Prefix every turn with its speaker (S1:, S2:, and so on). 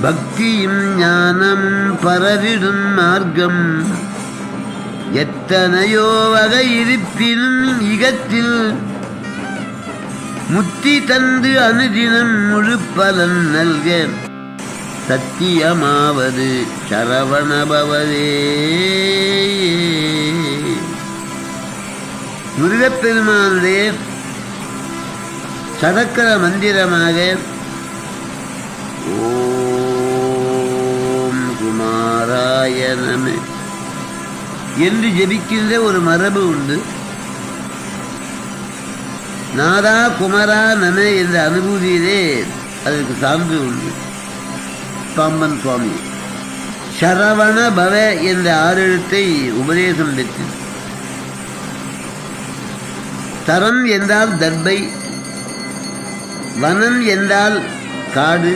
S1: பக்தியும் ஞானமும் பரவிடும் மார்க்கம் எத்தனையோ வகை இருப்பினும் இகத்தில் முத்தி தந்து அனுதினம் முழு பலன் நல்க சத்தியமாவது சரவணபவதே. முருகப்பெருமானுடைய சதக்கர மந்திரமாக ஓம் குமாராய நம என்று ஜெபிக்கின்ற ஒரு மரபு உண்டு. நாதா குமரா நம என்ற அனுபூதியிலே அதற்கு சான்று உண்டு. பாம்பன் சுவாமி சரவண பவ என்ற 6 எழுத்தை உபதேசம் பெற்று, தரம் என்றால் தர்பை, வனம் என்றால் காடு,